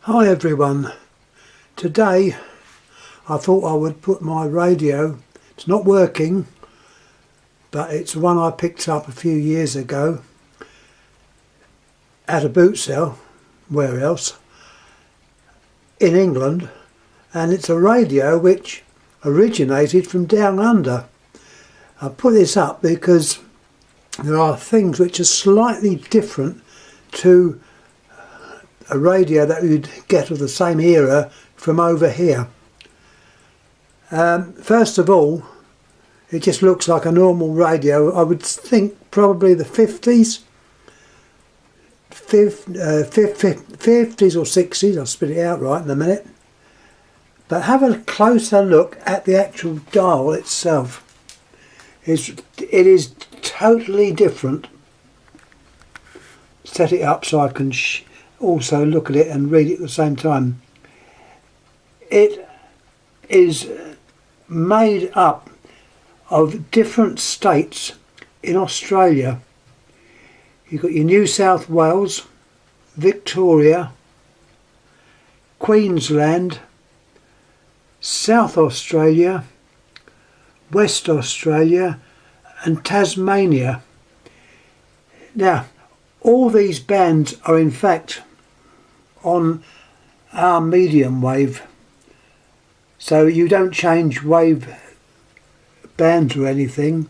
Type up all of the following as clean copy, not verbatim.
Hi everyone. Today I thought I would put my radio, it's not working, but it's one I picked up a few years ago at a boot sale, where else, in England, and it's a radio which originated from down under. I put this up because there are things which are slightly different to a radio that you'd get of the same era from over here. First of all, it just looks like a normal radio. I would think probably the 50s or 60s. I'll spit it out right in a minute. But have a closer look at the actual dial itself. It is totally different. Set it up so I can also look at it and read it at the same time. It is made up of different states in Australia. You've got your New South Wales, Victoria, Queensland, South Australia, West Australia and Tasmania. Now, all these bands are in fact on our medium wave, so you don't change wave bands or anything.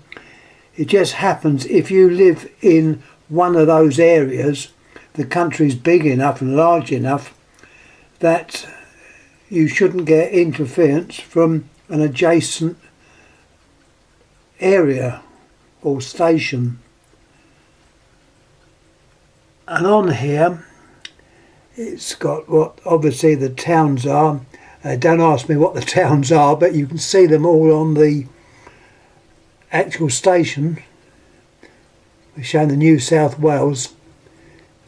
It just happens if you live in one of those areas, the country's big enough and large enough that you shouldn't get interference from an adjacent area or station. And on here it's got what obviously the towns are. Don't ask me what the towns are, but you can see them all on the actual station. We're showing the New South Wales,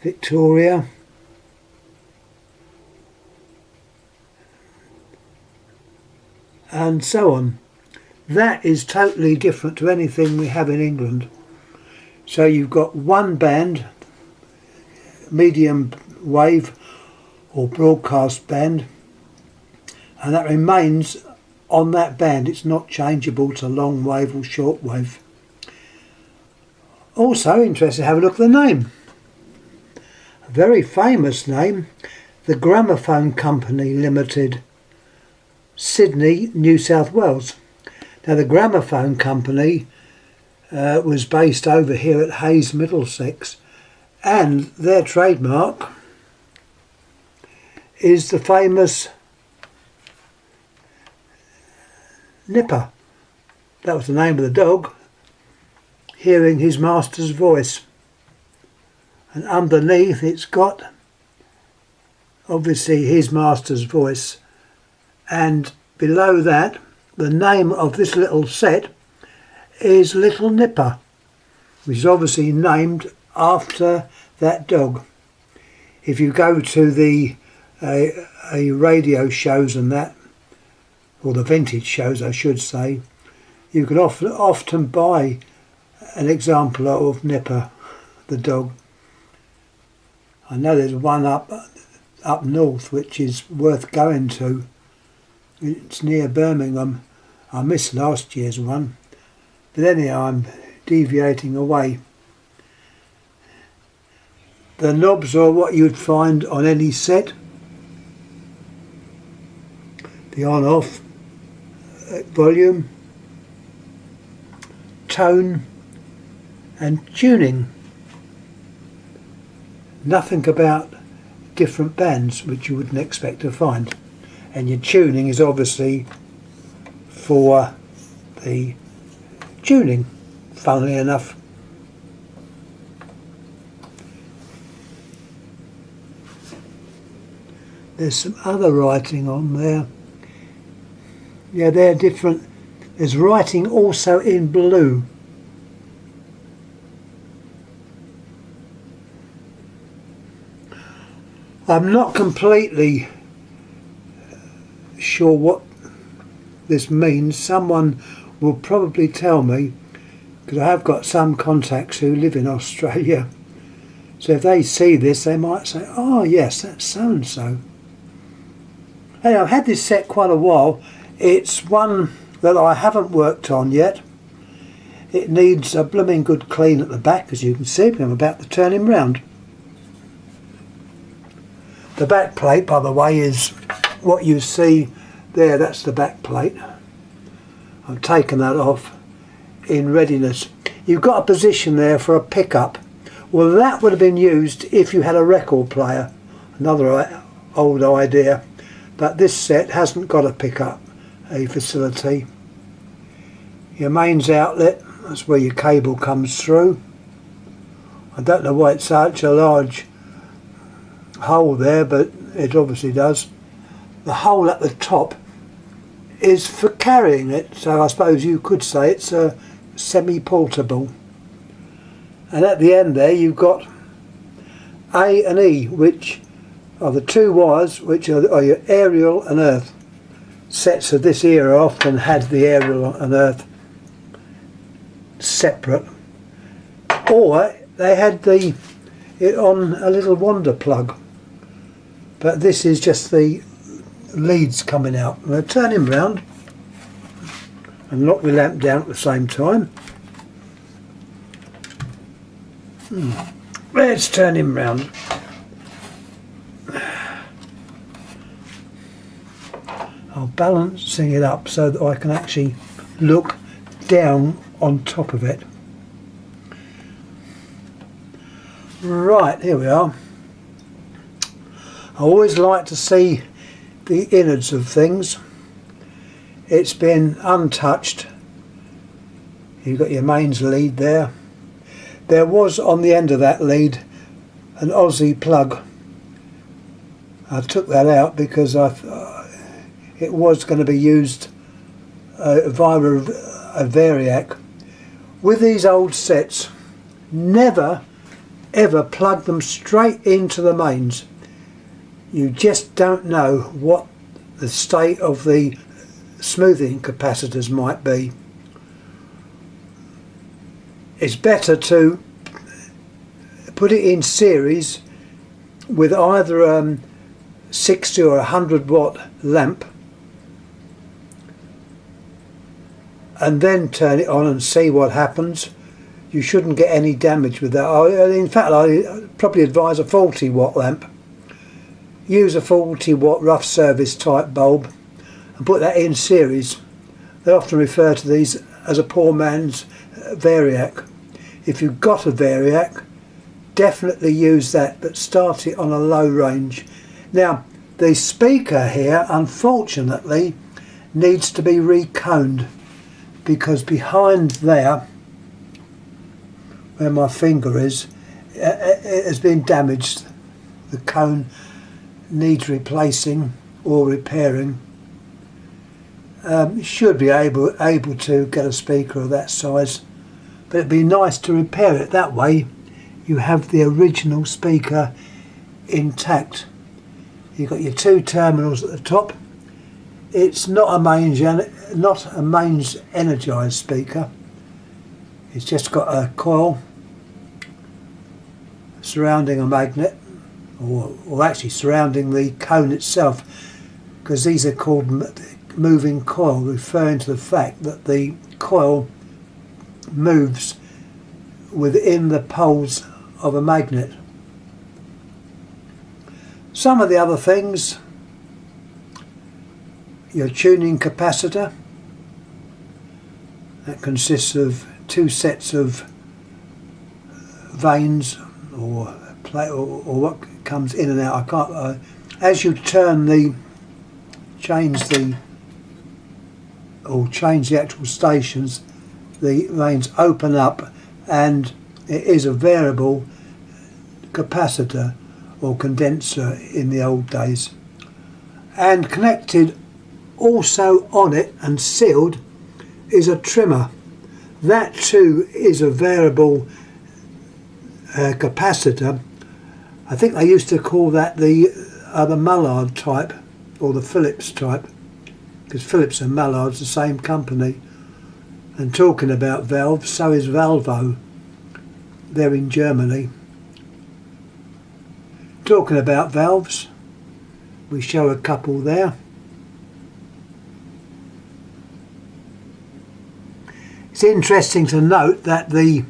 Victoria, and so on. That is totally different to anything we have in England. So you've got one band, medium wave or broadcast band, and that remains on that band. It's not changeable to long wave or short wave. Also interested to have a look at the name. A very famous name, the Gramophone Company Limited, Sydney, New South Wales. Now the Gramophone Company was based over here at Hayes, Middlesex, and their trademark is the famous Nipper. That was the name of the dog, hearing his master's voice. And underneath it's got obviously his master's voice, and below that the name of this little set is Little Nipper, which is obviously named after that dog. If you go to the radio shows and that, or the vintage shows I should say, you can often buy an example of Nipper, the dog. I know there's one up north which is worth going to. It's near Birmingham. I missed last year's one, but anyhow I'm deviating away. The knobs are what you'd find on any set. The on-off, volume, tone and tuning. Nothing about different bands which you wouldn't expect to find. And your tuning is obviously for the tuning, funnily enough. There's some other writing on there. Yeah, they're different. There's writing also in blue. I'm not completely sure what this means. Someone will probably tell me, because I have got some contacts who live in Australia. So if they see this, they might say, oh yes, that's so and so. Anyway, I've had this set quite a while. It's one that I haven't worked on yet. It needs a blooming good clean at the back, as you can see. I'm about to turn him round. The back plate, by the way, is what you see there. That's the back plate. I've taken that off in readiness. You've got a position there for a pickup. Well, that would have been used if you had a record player. Another old idea. But this set hasn't got a pickup, a facility. Your mains outlet, that's where your cable comes through. I don't know why it's such a large hole there, but it obviously does. The hole at the top is for carrying it, so I suppose you could say it's a semi-portable. And at the end there you've got A and E, which are the two wires which are your aerial and earth. Sets of this era often had the aerial and earth separate, or they had it on a little wander plug, but this is just the leads coming out. I'm going to turn him round and lock the lamp down at the same time. Let's turn him round. I'm balancing it up so that I can actually look down on top of it. Right, here we are. I always like to see the innards of things. It's been untouched. You've got your mains lead there. There was on the end of that lead an Aussie plug. I took that out because it was going to be used via a variac. With these old sets, never ever plug them straight into the mains. You just don't know what the state of the smoothing capacitors might be. It's better to put it in series with either a 60 or 100 watt lamp and then turn it on and see what happens. You shouldn't get any damage with that. In fact, I probably advise a 40 watt lamp. Use a 40 watt rough service type bulb and put that in series. They often refer to these as a poor man's variac. If you've got a variac, definitely use that, but start it on a low range. Now, the speaker here, unfortunately, needs to be reconed, because behind there, where my finger is, it has been damaged. The cone needs replacing or repairing. You should be able to get a speaker of that size, but it'd be nice to repair it. That way you have the original speaker intact. You've got your two terminals at the top. It's not a mains energized speaker. It's just got a coil surrounding a magnet, or actually surrounding the cone itself, because these are called moving coil, referring to the fact that the coil moves within the poles of a magnet. Some of the other things, your tuning capacitor, that consists of two sets of vanes or plate, or what comes in and out. I can't. As you change the actual stations, the vanes open up, and it is a variable capacitor or condenser in the old days. And connected also on it and sealed is a trimmer. That too is a variable capacitor. I think they used to call that the Mullard type, or the Philips type, because Philips and Mullard's the same company. And talking about valves, so is Valvo. They're in Germany. Talking about valves, we show a couple there. It's interesting to note that the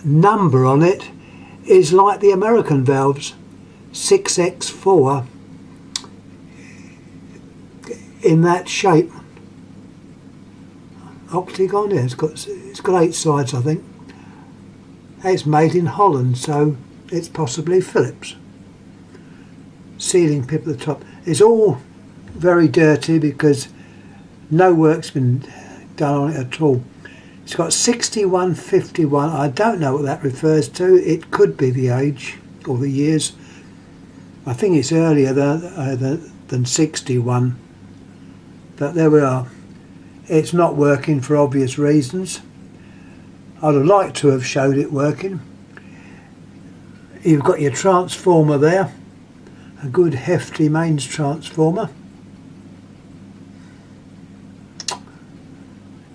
number on it is like the American valves, 6x4, in that shape. Octagon, yeah, it's got 8 sides, I think. It's made in Holland, so it's possibly Phillips. Sealing pip at the top. It's all very dirty because no work's been done on it at all. It's got 6151. I don't know what that refers to. It could be the age or the years. I think it's earlier than 61. But there we are. It's not working for obvious reasons. I'd have liked to have showed it working. You've got your transformer there. A good hefty mains transformer.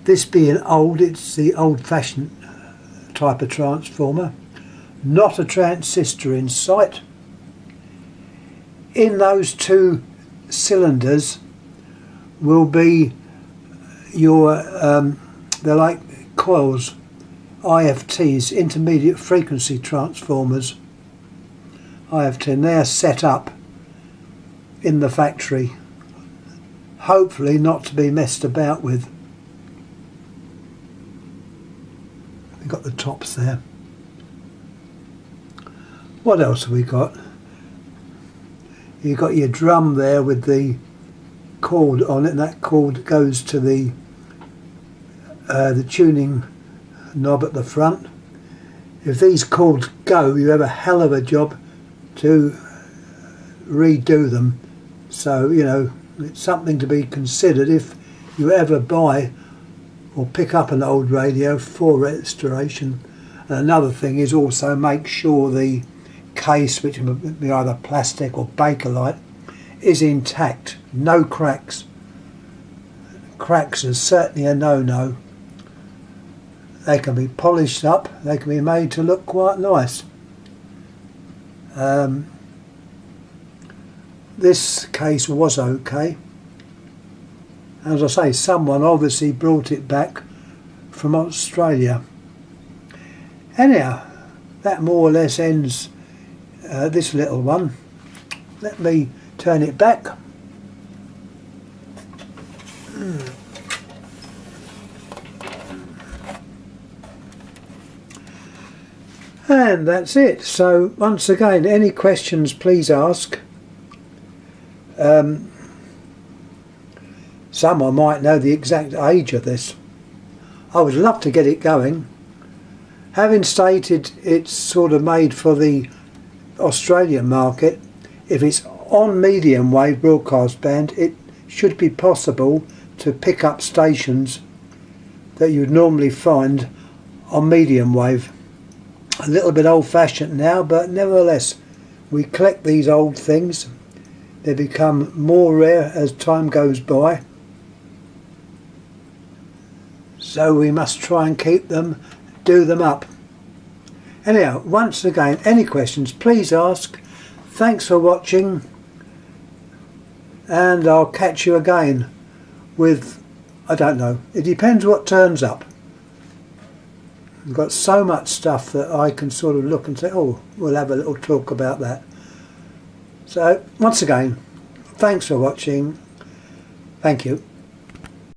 This being old, it's the old-fashioned type of transformer. Not a transistor in sight. In those 2 cylinders will be your, they're like coils, IFTs, intermediate frequency transformers. IFT, and they're set up in the factory. Hopefully not to be messed about with. We've got the tops there. What else have we got? You've got your drum there with the cord on it, and that cord goes to the tuning knob at the front. If these cords go, you have a hell of a job to redo them. So, you know, it's something to be considered if you ever buy or pick up an old radio for restoration. And another thing is also make sure the case, which will be either plastic or Bakelite, is intact. No cracks. Cracks are certainly a no-no. They can be polished up, they can be made to look quite nice. This case was okay. As I say, someone obviously brought it back from Australia. Anyhow, that more or less ends this little one. Let me turn it back. And that's it. So once again, any questions please ask. Someone might know the exact age of this. I would love to get it going. Having stated it's sort of made for the Australian market, if it's on medium wave broadcast band, it should be possible to pick up stations that you'd normally find on medium wave. A little bit old-fashioned now, but nevertheless we collect these old things. They become more rare as time goes by, so we must try and keep them, do them up. Anyhow, once again, any questions please ask. Thanks for watching, and I'll catch you again with, I don't know, it depends what turns up. I've got so much stuff that I can sort of look and say, oh, we'll have a little talk about that. So once again, thanks for watching. Thank you.